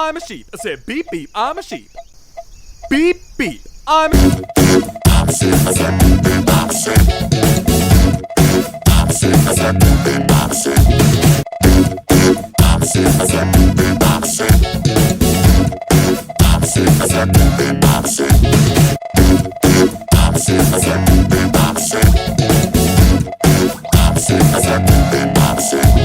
I'm a sheep. I said beep beep, I'm a sheep. Beep beep, I'm a Opposite.